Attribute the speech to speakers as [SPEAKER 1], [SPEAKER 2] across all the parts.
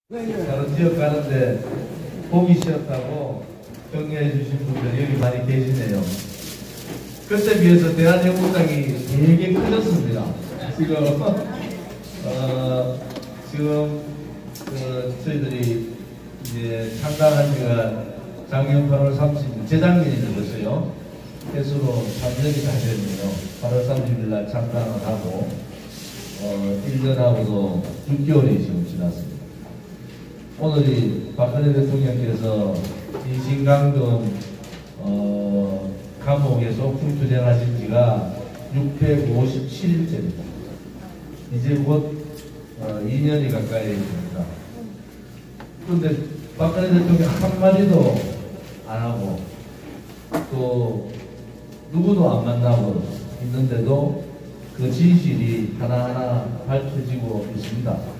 [SPEAKER 1] 다른 지역 가는데 보기 싫었다고 격려해 주신 분들 여기 많이 계시네요. 그때 비해서 대한민국당이 되게 커졌습니다. 지금 저희들이 이제 창당한 지가 작년 8월 30일, 재작년이 되었어요. 해수로 3년이 다 됐네요. 8월 30일 날 창당을 하고 1년하고도 6개월이 지금 지났습니다. 오늘이 박근혜 대통령께서 인신강금 감옥에 소풍 투쟁하신 지가 657일째입니다. 이제 곧 2년이 가까이 됩니다. 그런데 박근혜 대통령 한마디도 안 하고 또 누구도 안 만나고 있는데도 그 진실이 하나하나 밝혀지고 있습니다.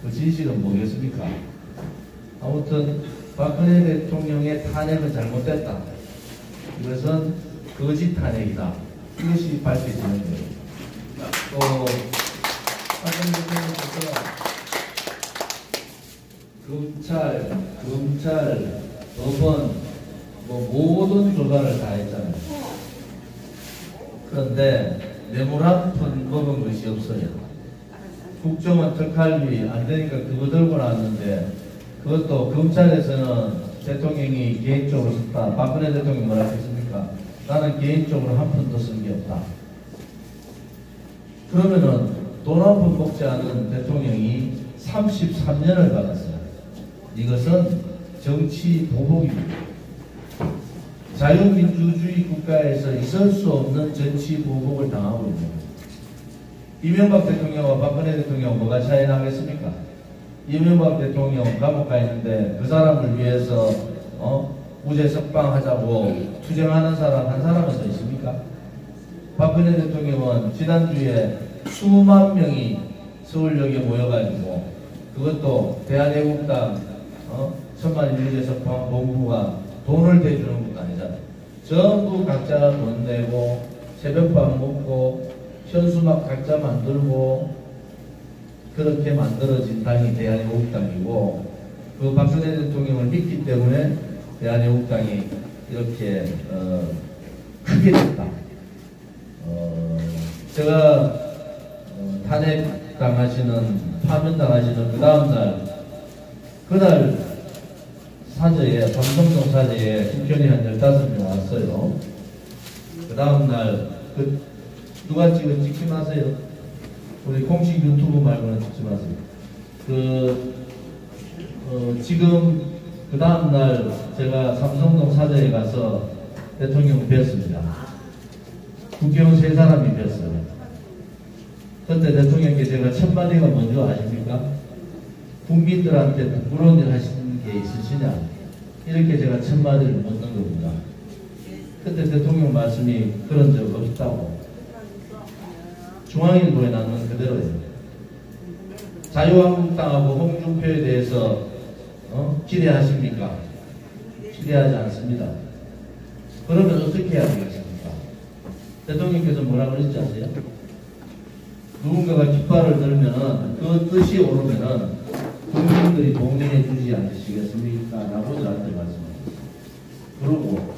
[SPEAKER 1] 그 진실은 뭐겠습니까? 아무튼 박근혜 대통령의 탄핵은 잘못됐다. 이것은 거짓 탄핵이다. 이것이 밝혀지는 거예요. 또 박근혜 대통령께서 검찰, 법원 모든 조사를 다 했잖아요. 그런데 뇌물 한 푼 먹은 것이 없어요. 국정원 특활비 안 되니까 그거 들고 나왔는데 그것도 검찰에서는 대통령이 개인적으로 썼다. 박근혜 대통령이 뭐라 했습니까? 나는 개인적으로 한 푼도 쓴 게 없다. 그러면은 돈 한 푼 먹지 않은 대통령이 33년을 받았어요. 이것은 정치 보복입니다. 자유민주주의 국가에서 있을 수 없는 정치 보복을 당하고 있는 거예요. 이명박 대통령과 박근혜 대통령 뭐가 차이 나겠습니까? 이명박 대통령 감옥 가 있는데 그 사람을 위해서 무죄 석방하자고 투쟁하는 사람 한 사람은 더 있습니까? 박근혜 대통령은 지난주에 수만 명이 서울역에 모여가지고 그것도 대한애국당 천만 유죄 석방 본부가 돈을 대주는 것도 아니잖아요. 전부 각자 돈 내고 새벽밥 먹고 현수막 각자 만들고 그렇게 만들어진 당이 대한애국당이고 그 박근혜 대통령을 믿기 때문에 대한애국당이 이렇게 크게 됐다. 제가 탄핵당하시는 파면당하시는 그 다음날 그날 사저에 삼성동 사저에 국회의원이 한 15명 왔어요. 그 다음날 누가 찍지 마세요. 우리 공식 유튜브 말고는 찍지 마세요. 지금 그 다음날 제가 삼성동 사저에 가서 대통령 뵀습니다. 국회의원 3사람이 뵀어요. 그때 대통령께 제가 첫 마디가 뭔지 아십니까? 국민들한테 부끄러운 일 하시는 게 있으시냐? 이렇게 제가 첫 마디를 묻는 겁니다. 그때 대통령 말씀이 그런 적 없다고. 중앙일보에 나오는 그대로예요. 자유한국당하고 홍준표에 대해서 기대하십니까? 기대하지 않습니다. 그러면 어떻게 해야 되겠습니까? 대통령께서 뭐라고 그랬지 아세요? 누군가가 깃발을 들면은 그 뜻이 오르면은 국민들이 동의해 주지 않으시겠습니까? 라고 저한테 말씀하셨어요. 그리고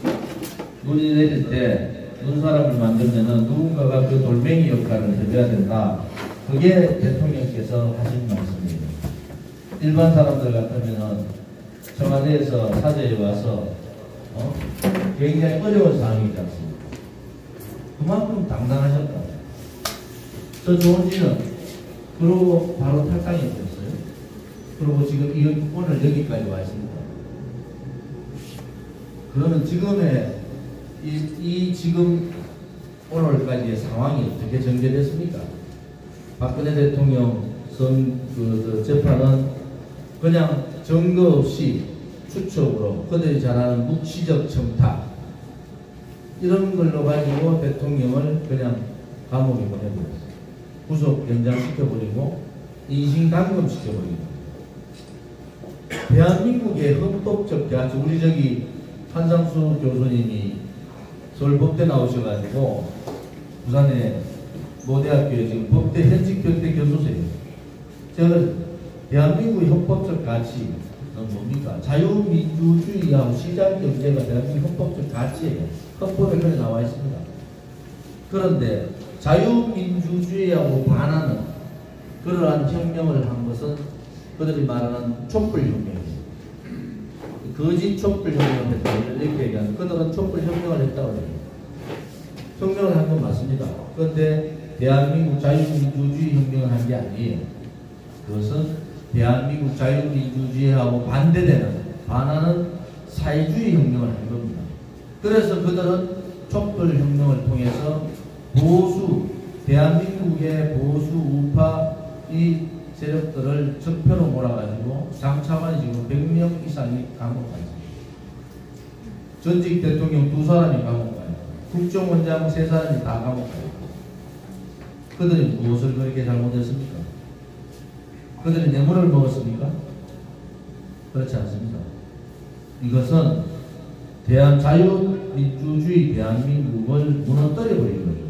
[SPEAKER 1] 눈이 내릴 때 눈사람을 만들면은 누군가가 그 돌멩이 역할을 해줘야 된다. 그게 대통령께서 하신 말씀입니다. 일반 사람들 같으면은 청와대에서 사저에 와서 굉장히 어려운 상황이지 않습니까? 그만큼 당당하셨다. 저 좋은지는 그러고 바로 탈당이 됐어요. 그리고 지금 오늘 여기까지 와 있습니다. 그러면 지금의 지금 오늘까지의 상황이 어떻게 전개됐습니까? 박근혜 대통령 재판은 그냥 증거 없이 추측으로 그들이 잘하는 묵시적 청탁 이런 걸로 가지고 대통령을 그냥 감옥에 보내버렸어요. 구속 연장시켜버리고 인신감금 시켜버리고 대한민국의 헌법적 가치 우리 저기 한상수 교수님이 서울법대 나오셔가지고 부산의 모대학교에 지금 법대 현직 교수세요. 제가 대한민국의 헌법적 가치는 뭡니까? 자유민주주의하고 시장경제가 대한민국 헌법적 가치예요. 헌법에 그래 나와 있습니다. 그런데 자유민주주의하고 반하는 그러한 혁명을 한 것은 그들이 말하는 촛불혁명이에요. 거짓 촛불혁명을 했다. 이렇게 얘기하는 그들은 촛불혁명을 했다고 해요. 혁명을 한 건 맞습니다. 그런데 대한민국 자유민주주의 혁명을 한 게 아니에요. 그것은 대한민국 자유민주주의하고 반하는 사회주의 혁명을 한 겁니다. 그래서 그들은 촛불혁명을 통해서 대한민국의 보수 우파 이 세력들을 적폐로 몰아가지고 장차관이 지금 100명 이상이 감옥 가 있습니다. 전직 대통령 2사람이 감옥 가요. 국정원장 3사람이 다 감옥 가요. 그들이 무엇을 그렇게 잘못했습니까? 그들이 뇌물을 먹었습니까? 그렇지 않습니다. 이것은 자유민주주의 대한민국을 무너뜨려버린 거죠.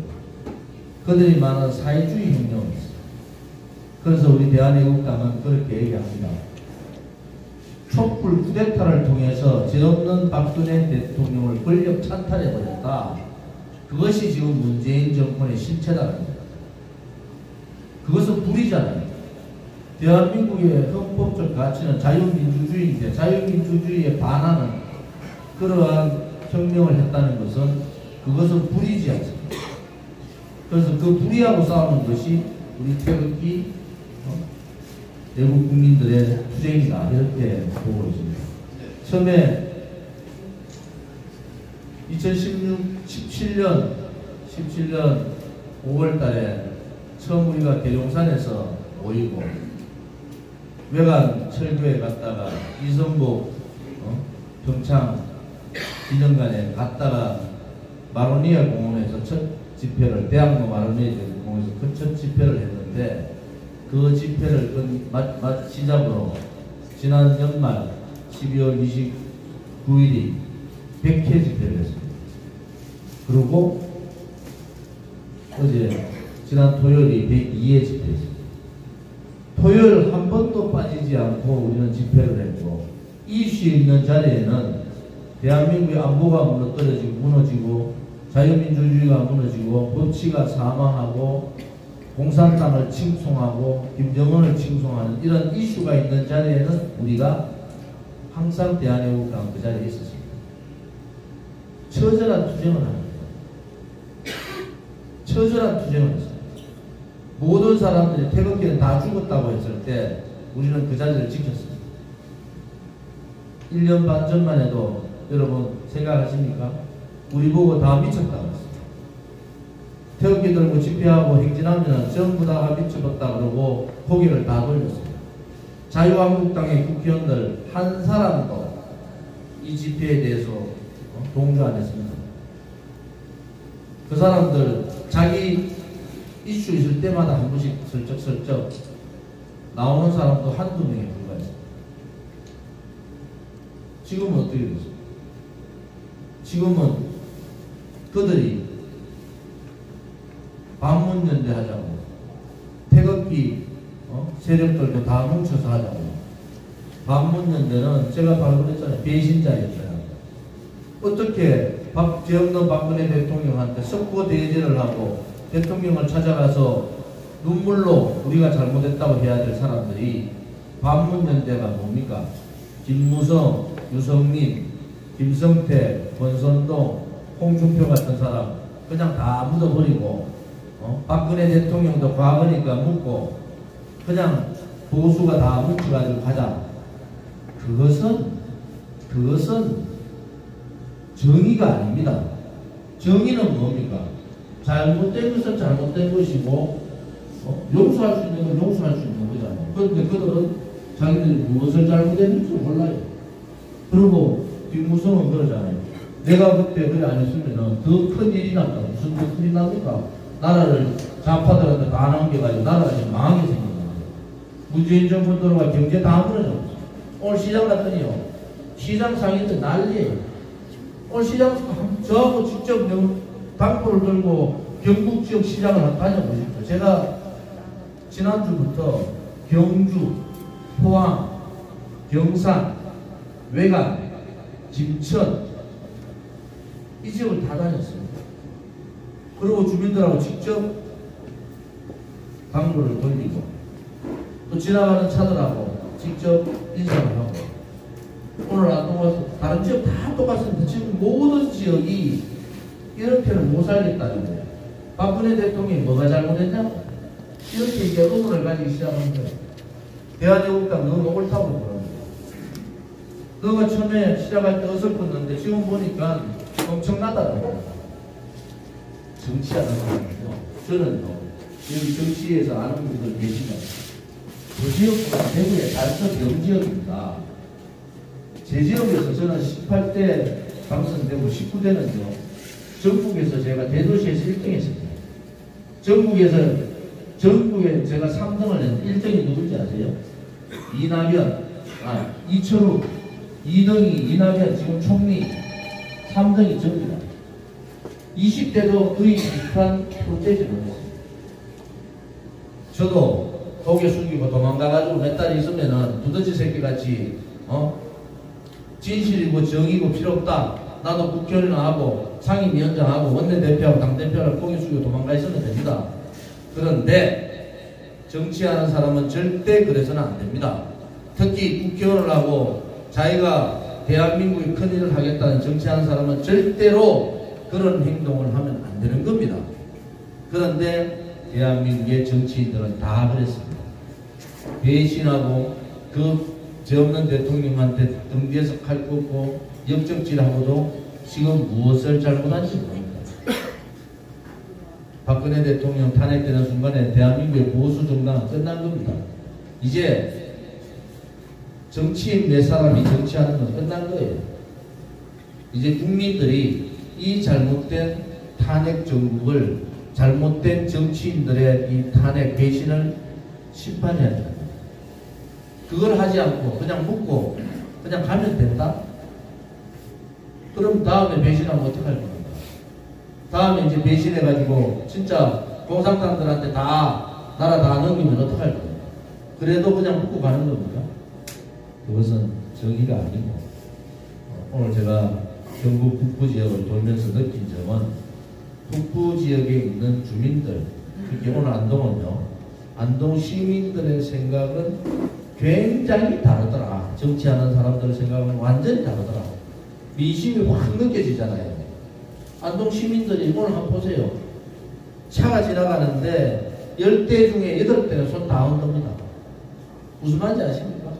[SPEAKER 1] 그들이 말하는 사회주의 혁명을 했어요. 그래서 우리 대한애국당은 그렇게 얘기합니다. 촛불 쿠데타를 통해서 죄 없는 박근혜 대통령을 권력 찬탈해버렸다. 그것이 지금 문재인 정권의 실체다. 그것은 불이잖아요. 대한민국의 헌법적 가치는 자유민주주의인데 자유민주주의에 반하는 그러한 혁명을 했다는 그것은 불이지 않습니까? 그래서 그 불이하고 싸우는 것이 우리 태극기 외국 국민들의 투쟁이다 이렇게 보고 있습니다. 처음에 2017년 5월 달에 처음 우리가 계룡산에서 모이고 외관 철교에 갔다가 이성복 평창 기념관에 갔다가 마로니에 공원에서 첫 집회를 대학로 마로니에 공원에서 그 첫 집회를 했는데 그 집회를 시작으로 지난 연말 12월 29일이 100회 집회를 했습니다. 그리고 어제 지난 토요일이 102회 집회였습니다. 토요일 한 번도 빠지지 않고 우리는 집회를 했고 이슈 있는 자리에는 대한민국의 안보가 무너지고 자유민주주의가 무너지고 법치가 사망하고 공산당을 칭송하고 김정은을 칭송하는 이런 이슈가 있는 자리에는 우리가 항상 대한애국당 그 자리에 있었습니다. 처절한 투쟁을 합니다. 처절한 투쟁을 했습니다. 모든 사람들이 태극기는 다 죽었다고 했을 때 우리는 그 자리를 지켰습니다. 1년 반 전만 해도 여러분 생각하십니까? 우리 보고 다 미쳤다고 했습니다. 태극기 들고 집회하고 행진하면 전부 다 미쳐봤다 그러고 고개를 다 돌렸습니다. 자유한국당의 국회의원들 한 사람도 이 집회에 대해서 동조 안 했습니다. 그 사람들 자기 이슈 있을 때마다 한 번씩 슬쩍슬쩍 나오는 사람도 한두 명에 불과했습니다. 지금은 어떻게 됐습니까? 지금은 그들이 반문연대 하자고 태극기 세력들도 다 뭉쳐서 하자고 반문연대는 제가 바로 그랬잖아요. 배신자였어요. 어떻게 죄 없는 박근혜 대통령한테 석고대죄를 하고 대통령을 찾아가서 눈물로 우리가 잘못했다고 해야 될 사람들이 반문연대가 뭡니까? 김무성, 유성민, 김성태, 권선동, 홍준표 같은 사람 그냥 다 묻어버리고 박근혜 대통령도 과거니까 묻고 그냥 보수가 다 묻혀가지고 가자. 그것은 정의가 아닙니다. 정의는 뭡니까? 잘못된 것은 잘못된 것이고 용서할 수 있는 건 용서할 수 있는 거잖아요. 그런데 그들은 자기들이 무엇을 잘못했는지 몰라요. 그리고 김무성은 그러잖아요. 내가 그때 그래 안 했으면 더 큰 일이 났다. 무슨 더 큰 일이 납니까? 나라를 좌파들한테 다 넘겨가지고 나라가 지금 망하게 생긴 거예요. 문재인 정부 들어가 경제 다 무너졌어요. 오늘 시장 갔더니요. 시장 상인들 난리예요. 오늘 시장 저하고 직접 당포를 들고 경북 지역 시장을 다녀보십시오. 제가 지난주부터 경주, 포항, 경산, 외관, 김천 이 지역을 다 다녔습니다. 그리고 주민들하고 직접 당부를 돌리고 또 지나가는 차들하고 직접 인사를 하고 오늘 안동에서 다른 지역 다 똑같습니다. 지금 모든 지역이 이렇게는 못 살겠다는 거예요. 박근혜 대통령이 뭐가 잘못했냐고 이렇게 이제 의문을 가지기 시작한 거예요. 대한민국당 너가 옳다고 그러는 거예요. 너가 처음에 시작할 때 어설펐는데 지금 보니까 엄청나다는 거예요. 정치하는 사람이요. 저는요, 여기 정치에서 아는 분들 계시면 그 지역보다 대구의 달서 경지역입니다. 제 지역에서 저는 18대 당선되고 19대는요, 전국에서 제가 대도시에서 1등 했습니다. 전국에 제가 3등을 했는데 1등이 누군지 아세요? 이철우, 2등이 이낙연 지금 총리, 3등이 접니다. 20대도 거의 비슷한 표대지를 했습니다. 저도 고개 숙이고 도망가가지고 몇 달 있으면은 두더지 새끼같이 진실이고 정의고 필요 없다. 나도 국회의원 하고 상임위원장하고 원내대표하고 당대표를 고개 숙이고 도망가 있으면 됩니다. 그런데 정치하는 사람은 절대 그래서는 안 됩니다. 특히 국회의원을 하고 자기가 대한민국의 큰일을 하겠다는 정치하는 사람은 절대로 그런 행동을 하면 안 되는 겁니다. 그런데 대한민국의 정치인들은 다 그랬습니다. 배신하고 그 죄 없는 대통령한테 등 뒤에서 칼 꽂고 역적질하고도 지금 무엇을 잘못한지 모릅니다. 박근혜 대통령 탄핵되는 순간에 대한민국의 보수 정당은 끝난 겁니다. 이제 정치인 몇 사람이 정치하는 건 끝난 거예요. 이제 국민들이 이 잘못된 탄핵 정국을 잘못된 정치인들의 이 탄핵 배신을 심판해야 됩니다. 그걸 하지 않고 그냥 묻고 그냥 가면 된다? 그럼 다음에 배신하면 어떡할 겁니까? 다음에 이제 배신해가지고 진짜 공산당들한테 다 나라 다 넘기면 어떡할 겁니까? 그래도 그냥 묻고 가는 겁니까? 그것은 정의가 아니고 오늘 제가 경북 북부지역을 돌면서 느낀 점은 북부지역에 있는 주민들, 특히 오늘 안동은요, 안동 시민들의 생각은 굉장히 다르더라. 정치하는 사람들의 생각은 완전히 다르더라. 민심이 확 느껴지잖아요. 안동 시민들이 오늘 한번 보세요. 차가 지나가는데 10대 중에 8대는 손 다 흔듭니다. 무슨 말인지 아십니까?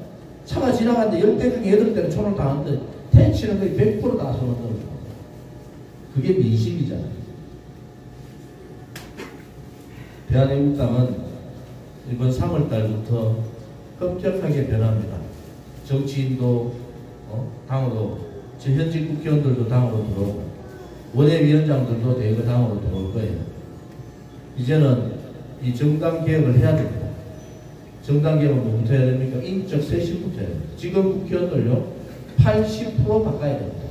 [SPEAKER 1] 차가 지나가는데 10대 중에 8대는 손을 다 흔들어요. 텐치는 거의 100%다 손을 흔들어요. 그게 민심이잖아요. 대한민국당은 이번 3월달부터 급격하게 변합니다. 정치인도 당으로, 현직 국회의원들도 당으로 들어오고 원외위원장들도 대거 당으로 들어올 거예요. 이제는 이 정당 개혁을 해야 됩니다. 정당 개혁은 뭐부터 해야 됩니까? 인적 쇄신부터 해야 됩니다. 지금 국회의원들요 80% 바꿔야 됩니다.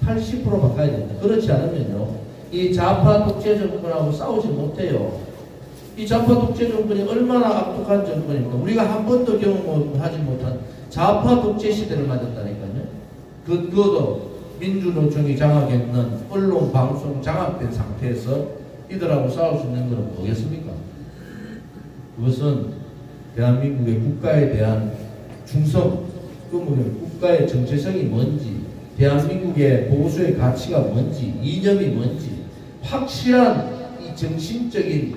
[SPEAKER 1] 80% 바꿔야 됩니다. 그렇지 않으면요 이 좌파 독재 정권하고 싸우지 못해요. 이 좌파 독재 정권이 얼마나 악독한 정권입니까? 우리가 한 번도 경험하지 못한 좌파 독재 시대를 맞았다니까요. 그것도 민주노총이 장악했는 언론 방송 장악된 상태에서 이들하고 싸울 수 있는 것은 뭐겠습니까? 그것은 대한민국의 국가에 대한 충성, 국가의 정체성이 뭔지, 대한민국의 보수의 가치가 뭔지, 이념이 뭔지 확실한 이 정신적인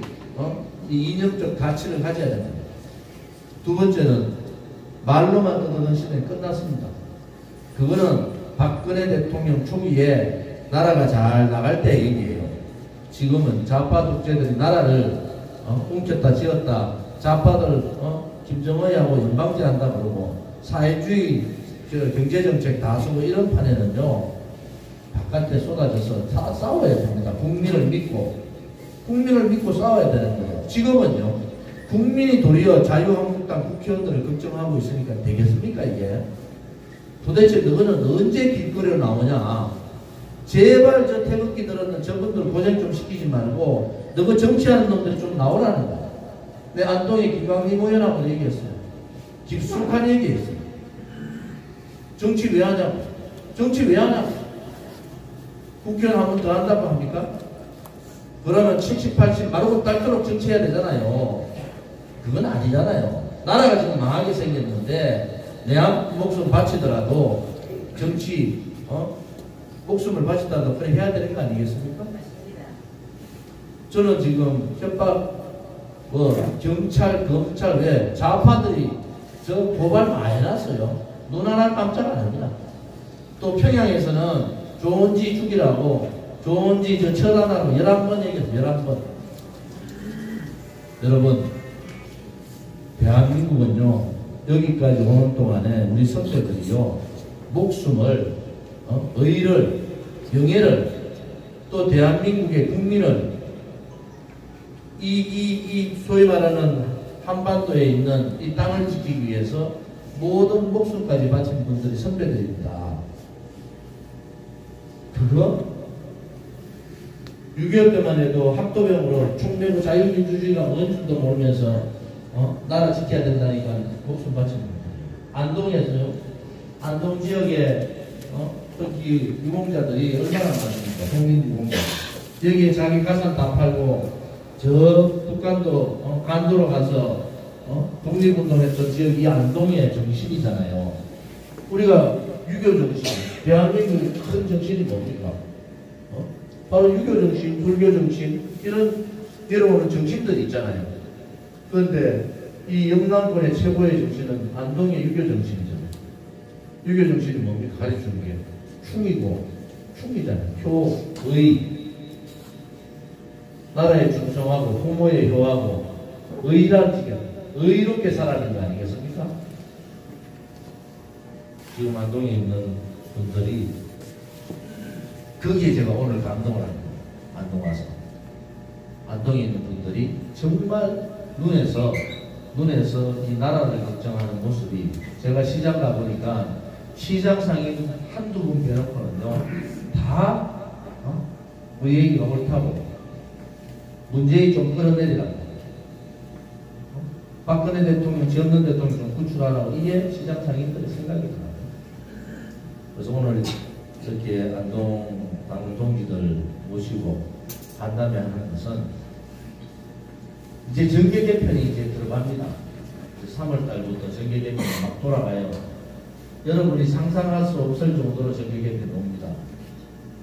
[SPEAKER 1] 이 이념적 가치를 가져야 됩니다. 두 번째는 말로만 떠드는 시대는 끝났습니다. 그거는 박근혜 대통령 초기에 나라가 잘 나갈 때 얘기예요. 지금은 좌파 독재들이 나라를 웅켰다 지었다, 좌파들 김정은하고 연방제한다 그러고 사회주의 경제정책 다 쓰고 이런 판에는요 바깥에 쏟아져서 싸워야 됩니다. 국민을 믿고 싸워야 되는 거예요. 지금은요 국민이 도리어 자유한국당 국회의원들을 걱정하고 있으니까 되겠습니까 이게? 도대체 너는 언제 길거리로 나오냐? 제발 저 태극기 들었는 저분들 고생 좀 시키지 말고 너가 정치하는 놈들이 좀 나오라는 거야. 내 안동의 김광림 의원하고 얘기했어요. 깊숙한 얘기했어요. 정치 왜 하냐고. 정치 왜 하냐고. 국회의원 한 번 더 한다고 합니까? 그러면 70, 80 마르고 닳도록 정치해야 되잖아요. 그건 아니잖아요. 나라가 지금 망하게 생겼는데 내 목숨 바치더라도 정치 목숨을 바치더라도 그래 해야 되는 거 아니겠습니까? 저는 지금 협박 경찰, 검찰 왜 좌파들이 저 고발 많이 났어요. 눈 하나 깜짝 안 합니다. 또 평양에서는 조은지 죽이라고 조은지 저 처단하라고 11번 얘기했어요. 11번. 여러분, 대한민국은요, 여기까지 오는 동안에 우리 선배들이요, 목숨을, 의를, 명예를, 또 대한민국의 국민을, 소위 말하는 한반도에 있는 이 땅을 지키기 위해서 모든 목숨까지 바친 분들이 선배들입니다. 그거 6.25 때만 해도 학도병으로 총 메고 자유민주주의가 뭔지도 모르면서 나라 지켜야 된다니까 목숨 바치는 거예요. 안동에서요. 안동 지역에 특히 유공자들이 얼마나 많습니까? 국민 유공자. 여기에 자기 가산 다 팔고 저 북간도 간도로 가서 독립운동했던 지역이 안동의 정신이잖아요. 우리가 유교 정신, 대한민국의 큰 정신이 뭡니까? 바로 유교 정신, 불교 정신 이런 내려오는 정신들이 있잖아요. 그런데 이 영남권의 최고의 정신은 안동의 유교 정신이잖아요. 유교 정신이 뭡니까? 가르치는 게 충이잖아요. 의. 나라에 충성하고 부모에 효하고 의롭게 살아가는 거 아니겠습니까? 지금 안동에 있는 분들이 거기에 제가 오늘 감동을 합니다. 안동 와서 안동에 있는 분들이 정말 눈에서 이 나라를 걱정하는 모습이 제가 시장 가보니까 시장 상인 한두 분 빼놓고는요 다 그 얘기가 옳다고 문재인 좀 끌어내리라고 박근혜 대통령, 지원전 대통령 좀 구출하라고 이게 시장 상인들의 생각이더라고요. 그래서 오늘 이렇게 안동 방문 동지들 모시고 간담회 하는 것은 이제 정계 개편이 이제 들어갑니다. 3월 달부터 정계 개편이 막 돌아가요. 여러분이 상상할 수 없을 정도로 정계 개편이 옵니다.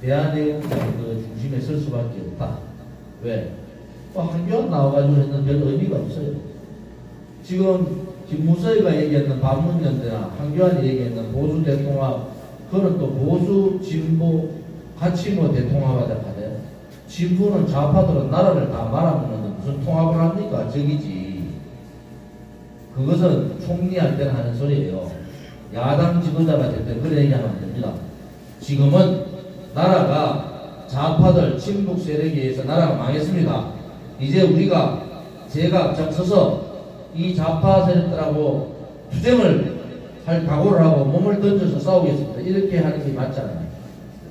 [SPEAKER 1] 대한애국당이 그 중심에 설 수밖에 없다. 왜? 한교안 나와가지고 했는 별 의미가 없어요. 지금 김무서이가 얘기했는 반문연대나 한교안이 얘기했는 보수 대통합, 그거는 또 보수 진보 같이 뭐 대통합하자 하대요. 진보는 좌파들은 나라를 다 말아먹는데 무슨 통합을 합니까? 적이지. 그것은 총리할 때는 하는 소리예요. 야당 지도자가 될 때 그래 얘기하면 안 됩니다. 지금은 나라가 좌파들 친북 세력에 의해서 나라가 망했습니다. 이제 우리가 제가 앞장서서 이 좌파 세력들하고 투쟁을 할 각오를 하고 몸을 던져서 싸우겠습니다. 이렇게 하는 게 맞잖아요.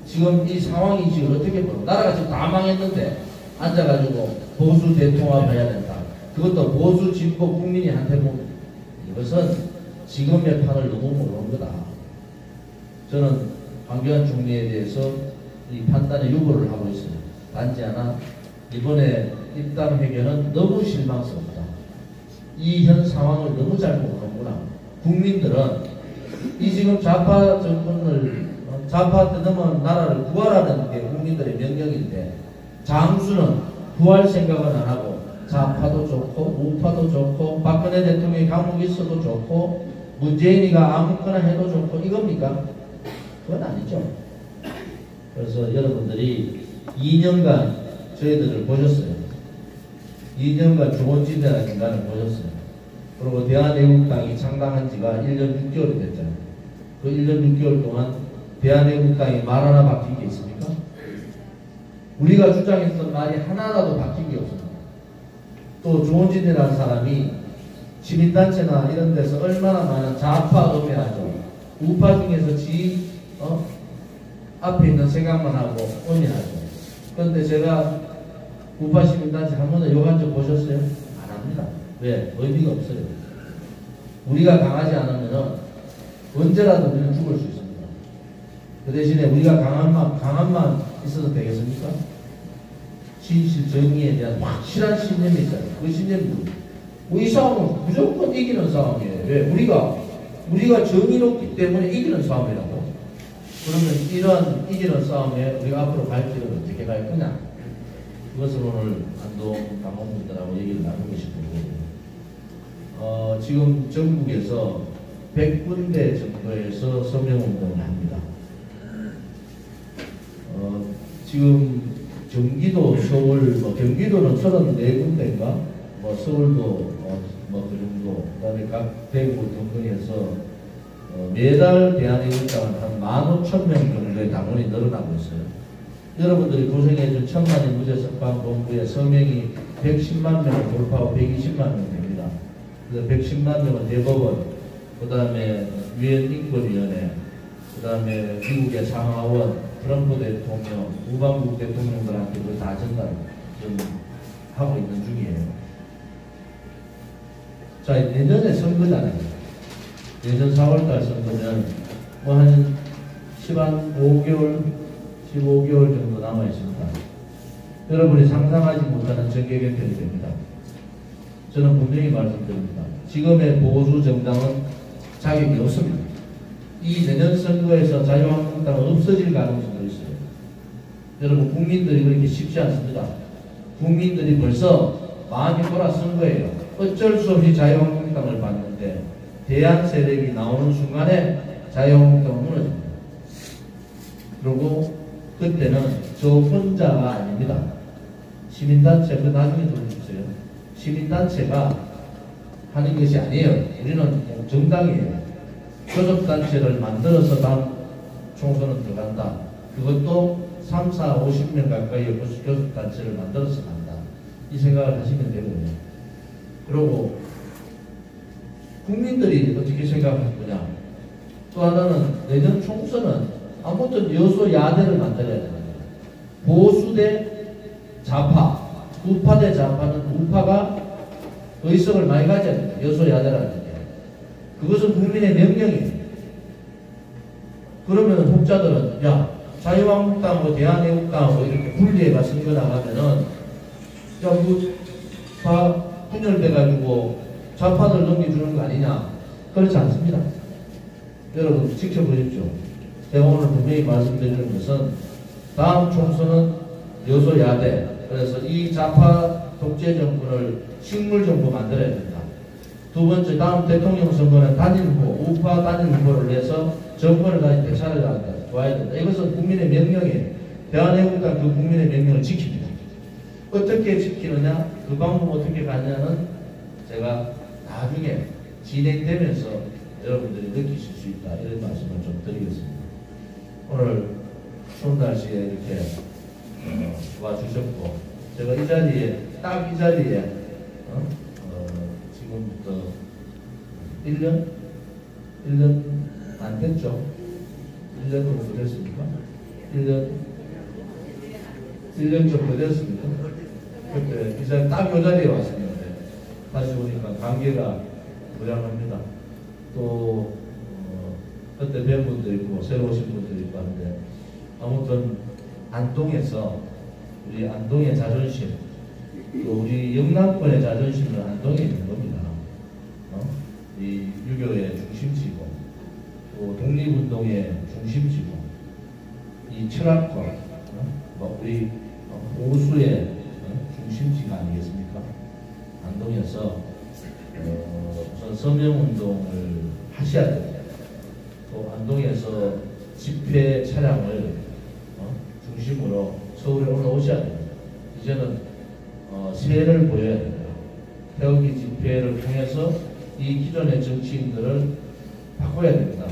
[SPEAKER 1] 지금 이 상황이 지금 어떻게 보면 나라가 지금 다 망했는데 앉아가지고 보수 대통합 해야 된다. 그것도 보수 진보 국민이 한테 보면 이것은 지금의 판을 너무 모르는 거다. 저는 황교안 총리에 대해서 이 판단에 유보를 하고 있어요. 단지 하나 이번에 입당 회견은 너무 실망스럽다. 이 현 상황을 너무 잘 모르는구나. 국민들은 이 지금 좌파 정권을 좌파한테 넘어온 나라를 구하라는 게 국민들의 명령인데 장수는 구할 생각은 안 하고 좌파도 좋고 우파도 좋고 박근혜 대통령이 감옥에 있어도 좋고 문재인이가 아무거나 해도 좋고 이겁니까? 그건 아니죠. 그래서 여러분들이 2년간 저희들을 보셨어요. 2년간 조원지대라는 인간을 보셨어요. 그리고 대한애국당이 창당한 지가 1년 6개월이 됐잖아요. 그 1년 6개월 동안 대한애국당이 말 하나 바뀐 게 있습니까? 우리가 주장했던 말이 하나라도 바뀐 게 없습니다. 또 조원진이라는 사람이 시민단체나 이런 데서 얼마나 많은 좌파 음해하죠. 우파 중에서 앞에 있는 생각만 하고 음해하죠. 그런데 제가 우파 시민단체 한 번도 욕한 적 보셨어요? 안 합니다. 왜? 의미가 없어요. 우리가 강하지 않으면 언제라도 우리는 죽을 수 있습니다. 그 대신에 우리가 강함만 있어도 되겠습니까? 진실, 정의에 대한 확실한 신념이 있잖아요. 그 신념이 이 싸움은 무조건 이기는 싸움이에요. 왜? 우리가 정의롭기 때문에 이기는 싸움이라고. 그러면 이런 이기는 싸움에 우리가 앞으로 갈 길은 어떻게 갈 거냐? 그것을 오늘 안동 강원분들하고 얘기를 나누고 싶고, 지금 전국에서 100군데 정도에서 서명운동을 합니다. 지금 경기도, 서울, 경기도는 34군데인가? 서울도 그 정도, 그 다음에 각 대구 등등에서 매달 대한민국당은 한 15,000명 정도의 당원이 늘어나고 있어요. 여러분들이 고생해준 천만인 무죄석방본부의 서명이 110만 명을 돌파하고 120만 명 됩니다. 그래서 110만 명은 대법원, 그 다음에 유엔 인권위원회, 그 다음에 미국의 상하원, 트럼프 대통령, 우방국 대통령들한테 그걸 다 전달 좀 하고 있는 중이에요. 자, 내년에 선거잖아요. 내년 4월달 선거면 한 15개월 정도 남아 있습니다. 여러분이 상상하지 못하는 정계 개편이 됩니다. 저는 분명히 말씀드립니다. 지금의 보수 정당은 자격이 없습니다. 이 내년 선거에서 자유한국당은 없어질 가능성도 있어요. 여러분, 국민들이 그렇게 쉽지 않습니다. 국민들이 벌써 마음이 돌아선 거예요. 어쩔 수 없이 자유한국당을 봤는데 대안 세력이 나오는 순간에 자유한국당은 무너집니다. 그리고 그때는 저 혼자가 아닙니다. 시민단체, 그 나중에 들어주세요. 시민단체가 하는 것이 아니에요. 우리는 정당이에요. 교섭단체를 만들어서 다음 총선은 들어간다. 그것도 3, 4, 50명 가까이의 교섭단체를 만들어서 간다. 이 생각을 하시면 되고요. 그리고 국민들이 어떻게 생각할 거냐. 또 하나는 내년 총선은 아무튼 여소야대를 만들어야 됩니다. 보수 대 좌파, 우파 대 좌파는 우파가 의석을 많이 가져야 됩니다. 여소야대라는 게. 그것은 국민의 명령이에요. 그러면 혹자들은 야, 자유한국당하고 대한애국당하고 이렇게 분리해가 선거 나가면은 다 분열돼가지고 좌파들 넘겨주는 거 아니냐. 그렇지 않습니다. 여러분 지켜보십시오. 제가 오늘 분명히 말씀드리는 것은 다음 총선은 여소야대, 그래서 이 좌파 독재 정권을 식물 정부 만들어야 된다. 두 번째, 다음 대통령 선거는 단일 후보, 우파 단일 후보를 내서 정권을 다시 되찾아야 된다. 이것은 국민의 명령이에요. 대한애국당 그 국민의 명령을 지킵니다. 어떻게 지키느냐, 그 방법 어떻게 가냐는 제가 나중에 진행되면서 여러분들이 느끼실 수 있다. 이런 말씀을 좀 드리겠습니다. 오늘 추운 날씨에 이렇게 와주셨고, 제가 이 자리에, 딱 이 자리에 지금부터 1년 안 됐죠? 1년 정도 됐습니까? 1년 정도 됐습니까? 그때 이 자리 딱 이 자리에 왔었는데 다시 보니까 관계가 무량합니다. 또 그때 뵌 분도 있고 새로 오신 분도 있고 하는데, 아무튼 안동에서 우리 안동의 자존심, 또 우리 영남권의 자존심은 안동에 있는 겁니다. 이 유교의 중심지고, 또 독립운동의 중심지고, 이 철학과 우리 보수의 중심지가 아니겠습니까? 안동에서 우선 서명운동을 하셔야 됩니다. 또 안동에서 집회 차량을 중심으로 서울에 올라오셔야 됩니다. 이제는 새해를 보여야 됩니다. 태극기 집회를 통해서 이 기존의 정치인들을 바꿔야 됩니다.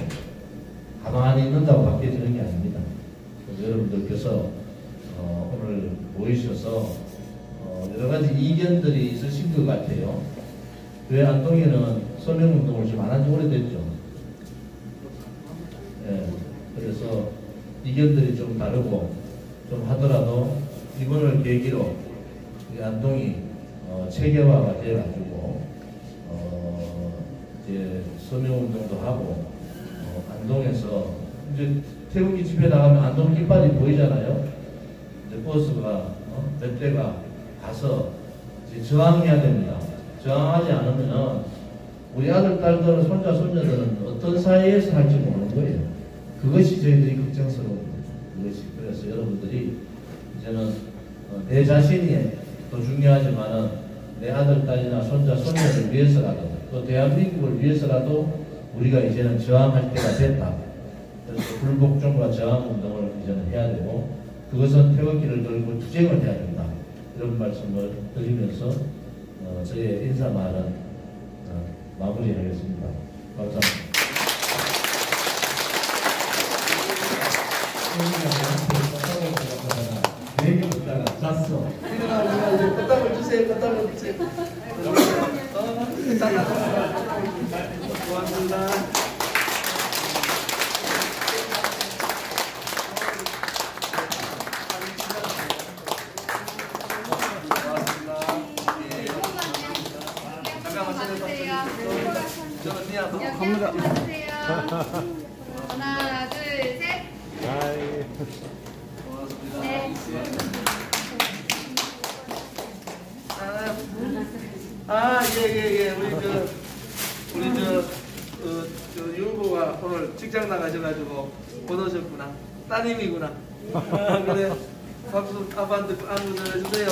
[SPEAKER 1] 가만히 있는다고 바뀌어지는 게 아닙니다. 그래서 여러분들께서 오늘 모이셔서 여러 가지 이견들이 있으신 것 같아요. 왜 안동에는 서명운동을 좀 안 한 지 오래됐죠. 예, 그래서 이견들이 좀 다르고 좀 하더라도 이번을 계기로 우리 안동이 체계화가 돼가지고 이제 서명운동도 하고 안동에서 이제 태극기 집회 나가면 안동 깃발이 보이잖아요. 이제 버스가 몇 대가 가서 이제 저항해야 됩니다. 저항하지 않으면 우리 아들, 딸들은 손자, 손녀들은 어떤 사회에서 할지 모르는 거예요. 그것이 저희들이 걱정스러운 것이. 그래서 여러분들이 이제는 내 자신이 더 중요하지만은 내 아들, 딸이나 손자, 손녀를 위해서라도 또 대한민국을 위해서라도 우리가 이제는 저항할 때가 됐다. 그래서 불복종과 저항운동을 이제는 해야 되고 그것은 태극기를 들고 투쟁을 해야 된다. 이런 말씀을 드리면서 저의 인사말은 마무리하겠습니다. 감사합니다.
[SPEAKER 2] 되게 웃다가 잤어.
[SPEAKER 1] 일어나면 이제 꽃다발 주세요. 꽃다발 주세요. 고맙습니다.
[SPEAKER 3] 갑니다. 하나, 둘, 셋. 네.
[SPEAKER 4] 예. 우리 저 윤보가 오늘 직장 나가셔가지고 못 오셨구나. 따님이구나. 그래. 박수 아빠한테 안부 전해주세요.